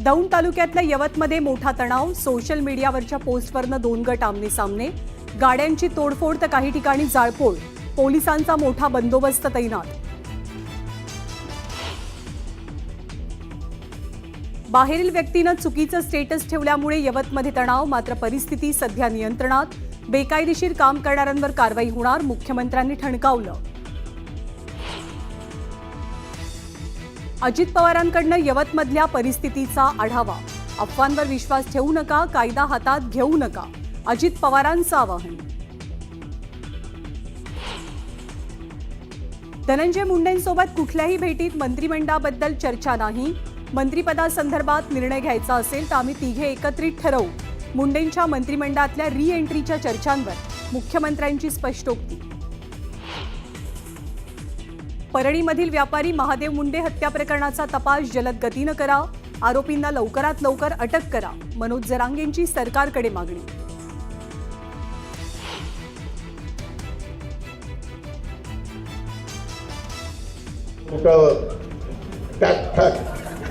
दौंड तालुक्यातल्या यवतमध्ये मोठा तणाव, सोशल मीडियावरच्या पोस्टवरनं 2 गट आमने सामने, गाड्यांची तोडफोड तर काही ठिकाणी जाळपोळ, पोलिसांचा मोठा बंदोबस्त तैनात. बाहेरील व्यक्तीनं चुकीचं स्टेटस ठेवल्यामुळे यवतमध्ये तणाव, मात्र परिस्थिती सध्या नियंत्रणात. बेकायदेशीर काम करणाऱ्यांवर कारवाई होणार, मुख्यमंत्र्यांनी ठणकावलं. अजित पवारांकडनं यवतमधल्या परिस्थितीचा आढावा, अफवांवर विश्वास ठेवू नका, कायदा हातात घेऊ नका, अजित पवारांचं आवाहन. धनंजय मुंडेंसोबत कुठल्याही भेटीत मंत्रिमंडळाबद्दल चर्चा नाही. मंत्रिपदासंदर्भात निर्णय घ्यायचा असेल तर आम्ही तिघे एकत्रित ठरवू. मुंडेंच्या मंत्रिमंडळातल्या री-एंट्रीच्या चर्चांवर मुख्यमंत्र्यांची स्पष्टोक्ती. परळीमधील व्यापारी महादेव मुंडे हत्या प्रकरणाचा तपास जलद गतीनं करा, आरोपींना लवकरात लवकर अटक करा, मनोज जरांगेंची सरकारकडे मागणी.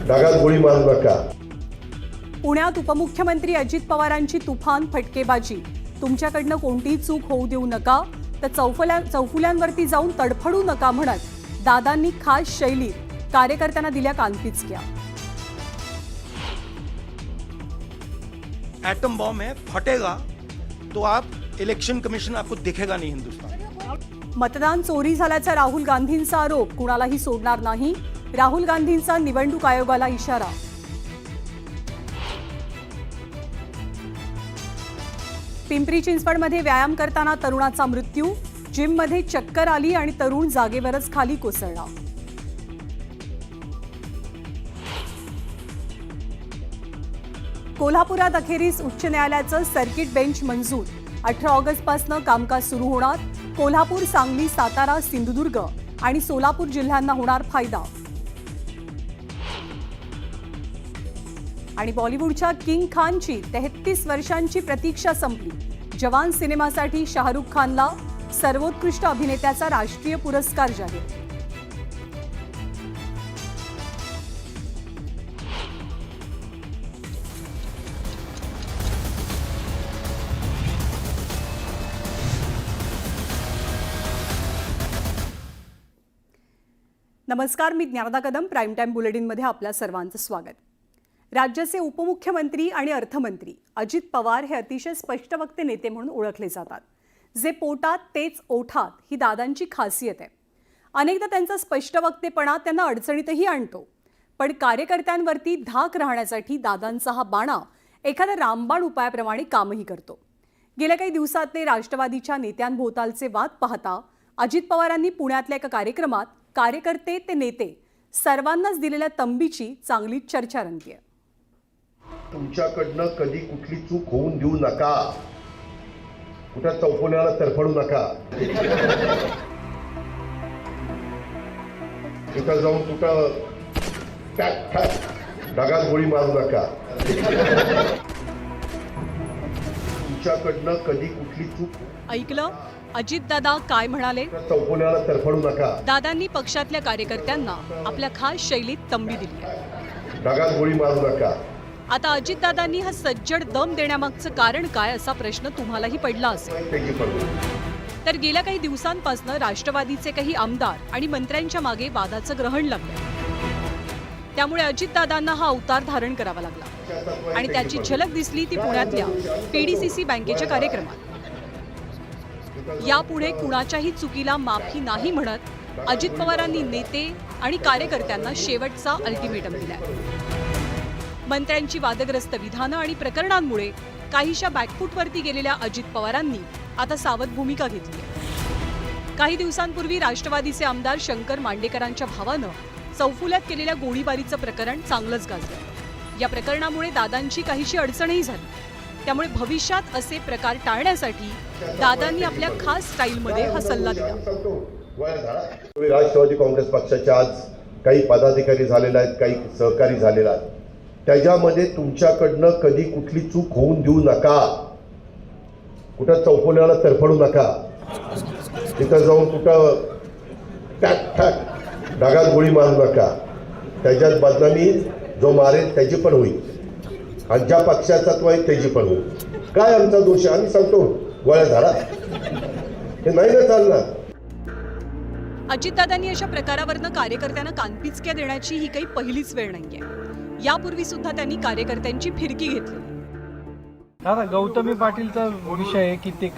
ढगात गोळी मारू नका. पुण्यात उपमुख्यमंत्री अजित पवारांची तुफान फटकेबाजी, तुमच्याकडनं कोणतीही चूक होऊ देऊ नका, तर चौफुल्यांवरती जाऊन तडफडू नका म्हणत दादांनी खास शैलीत कार्यकर्त्यांना दिल्या कानपिचक्या. एटम बॉम्ब है, फटेगा तो आप इलेक्शन कमीशन आपको दिखेगा नहीं हिंदुस्तान. मतदान चोरी झाल्याचा राहुल गांधींचा आरोप, कुणालाही सोडणार नाही, राहुल गांधींचा निवडणूक आयोगाला इशारा. पिंपरी चिंचवडमध्ये व्यायाम करताना तरुणाचा मृत्यू, जिममध्ये चक्कर आली आणि तरुण जागेवरच खाली कोसळला. कोल्हापुरात अखेरीस उच्च न्यायालयाचं सर्किट बेंच मंजूर, 18 ऑगस्टपासून कामकाज सुरू होणार. कोल्हापूर, सांगली, सातारा, सिंधुदुर्ग आणि सोलापूर जिल्ह्यांना होणार फायदा. आणि बॉलिवूडच्या किंग खानची 33 वर्षांची प्रतीक्षा संपली. जवान सिनेमासाठी शाहरुख खानला सर्वोत्कृष्ट अभिनेत्याचा राष्ट्रीय पुरस्कार जाहीर. नमस्कार, मी ज्ञानदा कदम. प्राईम टाइम बुलेटिनमध्ये आपल्या सर्वांचं स्वागत. राज्याचे उपमुख्यमंत्री आणि अर्थमंत्री अजित पवार हे अतिशय स्पष्टवक्ते नेते म्हणून ओळखले जातात. जे पोटात तेच ओठात ही दादांची खासियत आहे. अनेकदा त्यांचा स्पष्टवक्तेपणा त्यांना अडचणीतही आणतो, पण कार्यकर्त्यांवरती धाक राहण्यासाठी दादांचा हा बाणा एखाद्या रामबाण उपायाप्रमाणे कामही करतो. गेल्या काही दिवसात ते राष्ट्रवादीच्या नेत्यांभोवतालचे वाद पाहता अजित पवारांनी पुण्यातल्या एका कार्यक्रमात कार्यकर्ते ते नेते सर्वांनाच दिलेल्या तंबीची चांगली चर्चा रंगली आहे. तुमच्याकडनं कधी कुठली चूक होऊन देऊ नका, कुठं चौफुल्याला तरफडू नका, तिथं जाऊन कुठं ढगात गोळी मारू नका. तुमच्याकडनं कधी कुठली चूक. ऐकलं अजित दादा काय म्हणाले? चौफुल्याला तरफडू नका. दादांनी पक्षातल्या कार्यकर्त्यांना आपल्या खास शैलीत तंबी दिली आहे. ढगात गोळी मारू नका. आता अजितदादांनी हा सज्जड दम देण्यामागचं कारण काय असा प्रश्न तुम्हालाही पडला असेल. तर गेल्या काही दिवसांपासून राष्ट्रवादीचे काही आमदार आणि मंत्र्यांच्या मागे वादाचं ग्रहण लागलं. त्यामुळे अजितदादांना हा अवतार धारण करावा लागला आणि त्याची झलक दिसली ती पुण्यातल्या PDCC बँकेच्या कार्यक्रमात. यापुढे कुणाच्याही चुकीला माफी नाही म्हणत अजित पवारांनी नेते आणि कार्यकर्त्यांना शेवटचा अल्टिमेटम दिलाय. मंत्र्यांची वादग्रस्त विधानं आणि प्रकरणांमुळे काहीशा बॅकफूटवरती गेलेल्या अजित पवारांनी आता सावध भूमिका घेतली आहे. काही दिवसांपूर्वी राष्ट्रवादीचे आमदार शंकर मांडेकरांच्या भावानं चौफुल्यात केलेल्या गोळीबारीचं प्रकरण चांगलंच गाजलं. या प्रकरणामुळे दादांची काहीशी अडचणही झाली. त्यामुळे भविष्यात असे प्रकार टाळण्यासाठी दादांनी आपल्या खास स्टाईलमध्ये हा सल्ला दिला. राष्ट्रवादी काँग्रेस पक्षाचे आज काही पदाधिकारी झालेले आहेत, काही सहकारी झालेले आहेत. त्याच्यामध्ये तुमच्याकडनं कधी कुठली चूक होऊन देऊ नका, कुठं चौफुल्याला तरफडू नका, तिथं जाऊन कुठं ढगात गोळी मारू नका. त्याच्यात बदनामी जो मारेल त्याची पण होईल आणि ज्या पक्षाचा तो आहे त्याची पण होईल. काय आमचा दोष आहे? आम्ही सांगतो गोळ्या झाडा, हे नाही ना चालणार. अजितदादांनी अशा प्रकारावरनं कार्यकर्त्यांना कानपिचक्या देण्याची ही काही पहिलीच वेळ नाहीये. यापूर्वी सुद्धा त्यांनी कार्यकर्त्यांची फिरकी घेतली. दादा, गौतमी पाटीलचा विषय आहे की ते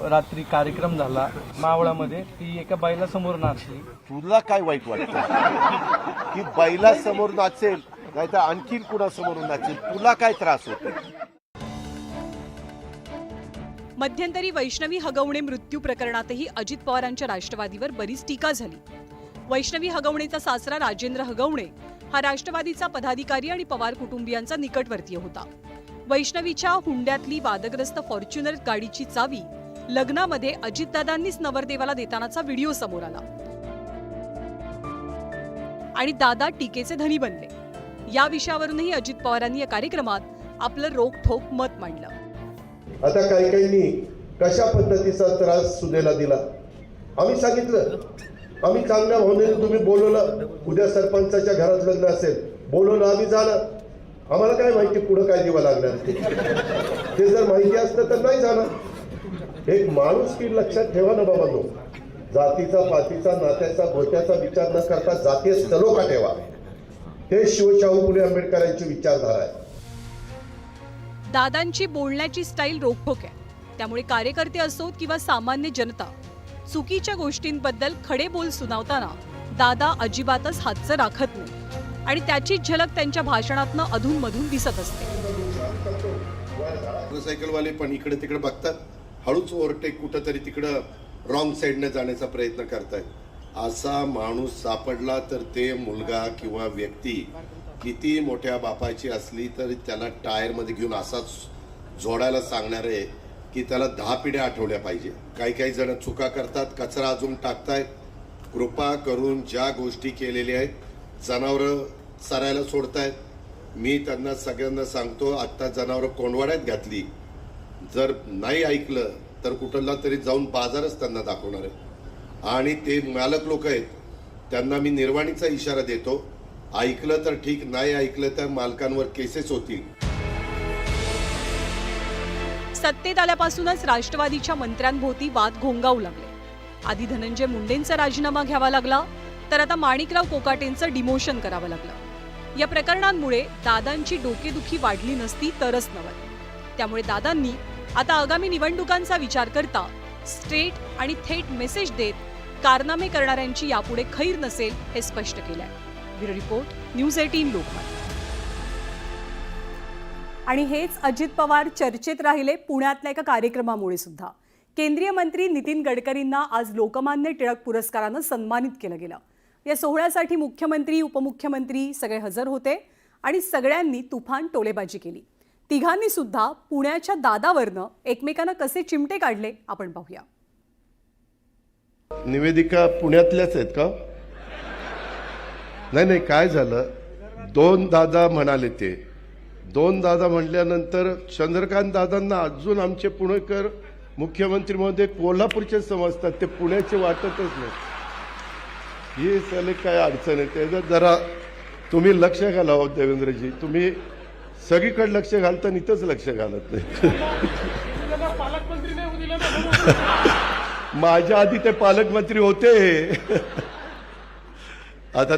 रात्री कार्यक्रम झाला मावळामध्ये, ती एका बाईला समोर नाचली. तुला काय वाईट वाटतं की बैला समोर नाचेल नाही तर आणखीन कुणासमोर नाचेल? तुला काय त्रास होतो? मध्यंतरी वैष्णवी हगवणे मृत्यू प्रकरणातही अजित पवारांच्या राष्ट्रवादीवर बरीच टीका झाली. वैष्णवी हगवणेचा सासरा राजेंद्र हगवणे हा राष्ट्रवादीचा पदाधिकारी आणि पवार कुटुंबियांचा निकटवर्तीय होता. वैष्णवीच्या हुंड्यातली वादग्रस्त फॉर्च्युनर गाडीची चावी लग्नामध्ये अजितदादांनीच नवरदेवाला देतानाचा व्हिडिओ समोर आला आणि दादा टीकेचे धनी बनले. या विषयावरूनही अजित पवारांनी या कार्यक्रमात आपलं रोखठोक मत मांडलं. आता काही काहींनी कशा पद्धतीचा त्रास सुनेला दिला आम्ही सांगितलं. आम्ही चांगल्या भावनेने तुम्ही बोलवलं, उद्या सरपंचाच्या घरात लग्न असेल, बोलवलं, आम्ही जाणार. आम्हाला काय माहिती पुढं काय दिवं लागणार ते जर माहिती असतं तर नाही जाणार. एक माणूस की लक्षात ठेवा ना बाबांनो, जातीचा पातीचा नात्याचा गोत्याचा विचार न करता जातीय सलोखा ठेवा. हे शिवशाहू फुले आंबेडकरांची विचारधारा आहे. दादांची बोलण्याची स्टाईल रोखठोक आहे. त्यामुळे कार्यकर्ते असोत किंवा सामान्य जनता चुकीच्या गोष्टींबद्दल खडे बोल सुनावताना दादा अजिबातच हातचं राखत नाही आणि त्याची झलक त्यांच्या भाषणातनं अधूनमधून दिसत असते. मोटरसायकलवाले पण इकडे तिकडे बघतात, हळूच ओव्हरटेक कुठंतरी तिकडं रॉंग साईडने जाण्याचा प्रयत्न करतायत. असा माणूस सापडला तर ते मुलगा किंवा व्यक्ती किती मोठ्या बापाची असली तरी त्याला टायरमध्ये घेऊन असाच जोडायला सांगणार आहे की त्याला 10 पिढ्या आठवल्या पाहिजे. काही जण चुका करतात, कचरा अजून टाकतायत. कृपा करून ज्या गोष्टी केलेल्या आहेत, जनावरं चरायला सोडतायत, मी त्यांना सगळ्यांना सांगतो, आत्ता जनावरं कोंडवाड्यात घातली, जर नाही ऐकलं तर कुठला तरी जाऊन बाजारच त्यांना दाखवणार आहे. आणि ते मालक लोक आहेत त्यांना मी निर्वाणीचा इशारा देतो, ऐकलं तर ठीक, नाही ऐकलं तर मालकांवर केसेस होतील. सत्तेत आल्यापासूनच राष्ट्रवादीच्या मंत्र्यांभोवती वाद घोंगावू लागले. आधी धनंजय मुंडेंचा राजीनामा घ्यावा लागला, तर आता माणिकराव कोकाटेंचं डिमोशन करावं लागलं. या प्रकरणांमुळे दादांची डोकेदुखी वाढली नसती तरच नव्हे. त्यामुळे दादांनी आता आगामी निवडणुकांचा विचार करता स्ट्रेट आणि थेट मेसेज देत कारनामे करणाऱ्यांची यापुढे खैर नसेल हे स्पष्ट केलंय. Bureau report, news 18 Lokmat. आणि हेच अजित पवार चर्चेत राहिले पुण्यातल्या एका कार्यक्रमामुळे सुद्धा. केंद्रीय मंत्री नितीन गडकरींना आज लोकमान्य टिळक पुरस्कारानं सन्मानित केलं गेलं. या सोहळ्यासाठी मुख्यमंत्री, उपमुख्यमंत्री सगळे हजर होते आणि सगळ्यांनी तुफान टोलेबाजी केली. तिघांनी सुद्धा पुण्याच्या दादावरनं एकमेकांना कसे चिमटे काढले आपण पाहूया. निवेदिका पुण्यातल्याच आहेत का? नाही, काय झालं, 2 दादा म्हणाले. ते 2 दादा म्हणल्यानंतर चंद्रकांत दादांना अजून आमचे पुणेकर मुख्यमंत्री महोदय कोल्हापूरचे समजतात, ते पुण्याचे वाटतच नाही. ही सगळे काय अडचण आहे, त्याच्यात जरा तुम्ही लक्ष घाला हो देवेंद्रजी. तुम्ही सगळीकडे लक्ष घालता, इथंच लक्ष घालत नाही. माझ्या आधी ते पालकमंत्री होते. आता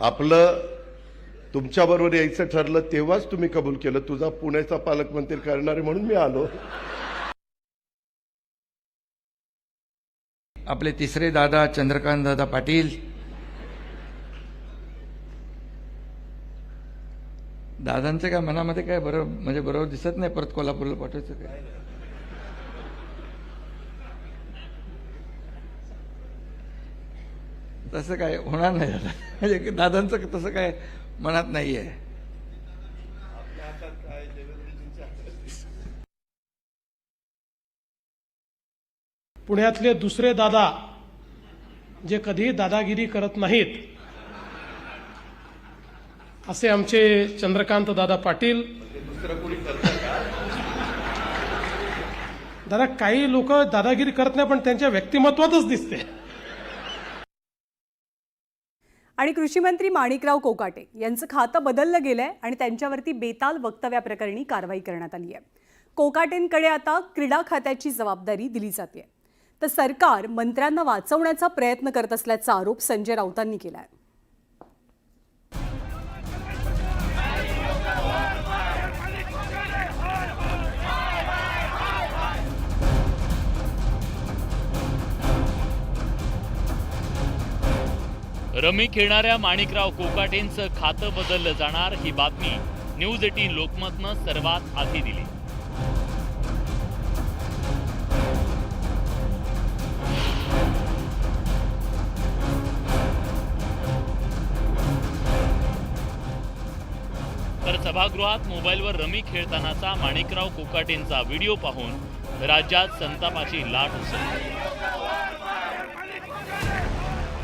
आपलं तुमच्याबरोबर यायचं ठरलं तेव्हाच तुम्ही कबूल केलं, तुझा पुण्याचा पालकमंत्री करणारे म्हणून मी आलो. आपले तिसरे दादा चंद्रकांत दादा पाटील, दादांचं काय मनामध्ये काय बरोबर दिसत नाही परत कोल्हापूरला पाठवायचं काय. तसं काय होणार नाही दादा, म्हणजे दादांचं तसं काय मनात नाहीये. पुण्यातले दुसरे दादा जे कधीही दादागिरी करत नाहीत असे आमचे चंद्रकांत दादा पाटील. दादा, काही लोक दादागिरी करत नाही पण त्यांच्या व्यक्तिमत्वातच दिसते. आणि आणि कृषी मंत्री माणिकराव कोकाटे यांचं खातं बदललं गेलंय आणि त्यांच्यावरती बेताल वक्तव्याप्रकरणी कारवाई करण्यात आली आहे. कोकाटेंकडे आता क्रीडा खात्याची जबाबदारी दिली जाते. तर सरकार मंत्र्यांना वाचवण्याचा प्रयत्न करत असल्याचा आरोप संजय राऊतांनी केला आहे. रमी खेळणाऱ्या माणिकराव कोकाटेंचं खातं बदललं जाणार ही बातमी न्यूज 18 लोकमतनं सर्वात आधी दिली. तर सभागृहात मोबाईलवर रमी खेळतानाचा माणिकराव कोकाटेंचा व्हिडिओ पाहून राज्यात संतापाची लाट उसळली.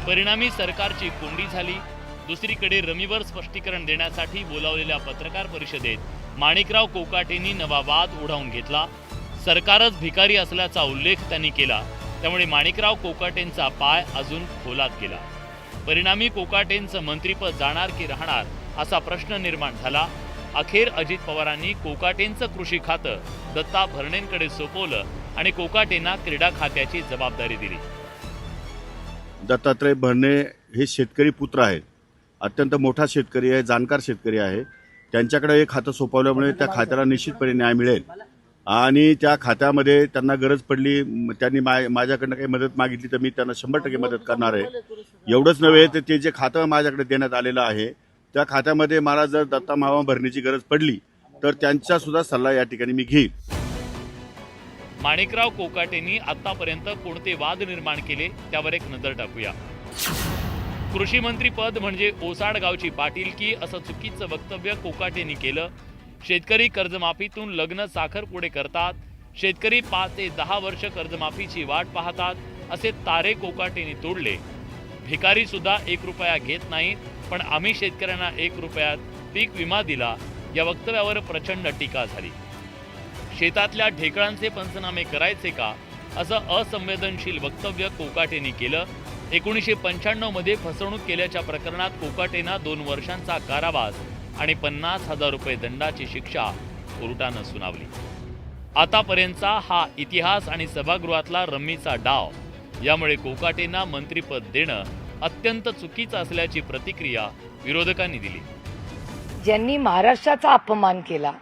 परिणामी सरकारची कोंडी झाली. दुसरीकडे रमीवर स्पष्टीकरण देण्यासाठी बोलावलेल्या पत्रकार परिषदेत माणिकराव कोकाटेंनी नवा वाद ओढावून घेतला. सरकारच भिकारी असल्याचा उल्लेख त्यांनी केला. त्यामुळे माणिकराव कोकाटेंचा पाय अजून खोलात गेला. परिणामी कोकाटेंचं मंत्रिपद जाणार की राहणार असा प्रश्न निर्माण झाला. अखेर अजित पवारांनी कोकाटेंचं कृषी खातं दत्ता भरणेंकडे सोपवलं आणि कोकाटेंना क्रीडा खात्याची जबाबदारी दिली. दत्तात्रय भरणे हे शेतकरी पुत्र आहेत. अत्यंत मोठा शेतकरी आहे, जाणकार शेतकरी आहे. त्यांच्याकडे हे खातं सोपवल्यामुळे त्या खात्याला निश्चितपणे न्याय मिळेल आणि त्या खात्यामध्ये त्यांना गरज पडली, त्यांनी माझ्याकडनं काही मदत मागितली तर मी त्यांना 100% मदत करणार आहे. एवढंच नव्हे तर ते जे खातं माझ्याकडे देण्यात आलेलं आहे त्या खात्यामध्ये मला जर दत्ता मामा भरणीची गरज पडली तर त्यांचा सुद्धा सल्ला या ठिकाणी मी घेईन. माणिकराव कोकाटेंनी आतापर्यंत कोणते वाद निर्माण केले त्यावर एक नजर टाकूया. कृषी मंत्री पद म्हणजे ओसाड गावची पाटीलकी असं चुकीचं वक्तव्य कोकाटेंनी केलं. शेतकरी कर्जमाफीतून लग्न साखरपुडे करतात, शेतकरी 5 ते 10 वर्ष कर्जमाफीची वाट पाहतात असे तारे कोकाटेंनी तोडले. भिकारी सुद्धा 1 रुपया घेत नाहीत, पण आम्ही शेतकऱ्यांना 1 रुपयात पीक विमा दिला या वक्तव्यावर प्रचंड टीका झाली. शेतातल्या ढेकळांचे पंचनामे करायचे का असं असंवेदनशील वक्तव्य कोकाटेंनी केलं. 1995 मध्ये फसवणूक केल्याच्या प्रकरणात कोकाटेंना 2 वर्षांचा कारावास आणि 50,000 रुपये दंडाची शिक्षा कोर्टानं सुनावली. आतापर्यंतचा हा इतिहास आणि सभागृहातला रम्मीचा डाव यामुळे कोकाटेंना मंत्रिपद देणं अत्यंत चुकीचं असल्याची प्रतिक्रिया विरोधकांनी दिली. ज्यांनी महाराष्ट्राचा अपमान केला,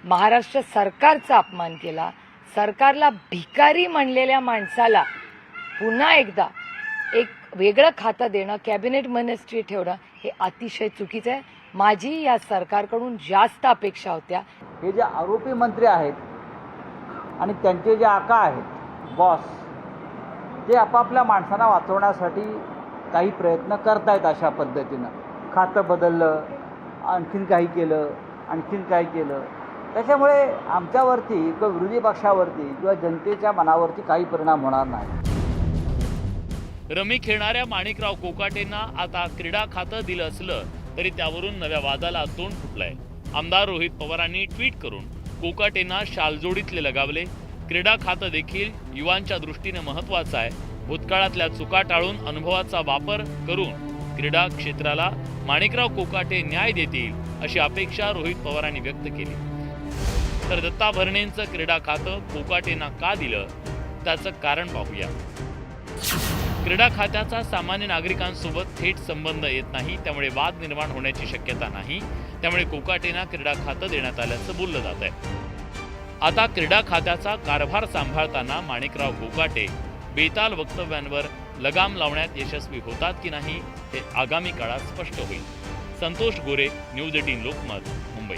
महाराष्ट्र सरकारचा अपमान केला, सरकारला भिकारी म्हणलेल्या माणसाला पुन्हा एकदा एक वेगळं खातं देणं, कॅबिनेट मिनिस्ट्री ठेवणं हे अतिशय चुकीचं आहे. माझी या सरकारकडून जास्त अपेक्षा होत्या. हे जे आरोपी मंत्री आहेत आणि त्यांचे जे आका आहेत बॉस, ते आपापल्या माणसांना वाचवण्यासाठी काही प्रयत्न करतायत. अशा पद्धतीनं खातं बदललं, आणखीन काही केलं, आणखीन काय केलं. त्याच्यामुळे आमच्यावरती किंवा विरोधी पक्षावरती किंवा जनतेच्या मनावरती काही परिणाम होणार नाही. रमी खेळणाऱ्या माणिकराव कोकाटेंना आता क्रीडा खातं दिलं असलं तरी त्यावरून नव्या वादाला तोंड फुटलंय. आमदार रोहित पवारांनी ट्विट करून कोकाटेंना शालजोडीतले लगावले. क्रीडा खातं देखील युवांच्या दृष्टीने महत्त्वाचं आहे. भूतकाळातल्या चुका टाळून अनुभवाचा वापर करून क्रीडा क्षेत्राला माणिकराव कोकाटे न्याय देतील अशी अपेक्षा रोहित पवारांनी व्यक्त केली. तर दत्ता भरणेंचं क्रीडा खातं कोकाटेंना का दिलं त्याचं कारण पाहूया. क्रीडा खात्याचा सामान्य नागरिकांसोबत थेट संबंध येत नाही, त्यामुळे वाद निर्माण होण्याची शक्यता नाही. त्यामुळे कोकाटेंना क्रीडा खातं देण्यात आल्याचं बोललं जात आहे. आता क्रीडा खात्याचा कारभार सांभाळताना माणिकराव कोकाटे बेताल वक्तव्यांवर लगाम लावण्यात यशस्वी होतात की नाही हे आगामी काळात स्पष्ट होईल. संतोष गोरे, न्यूज 18 लोकमत, मुंबई.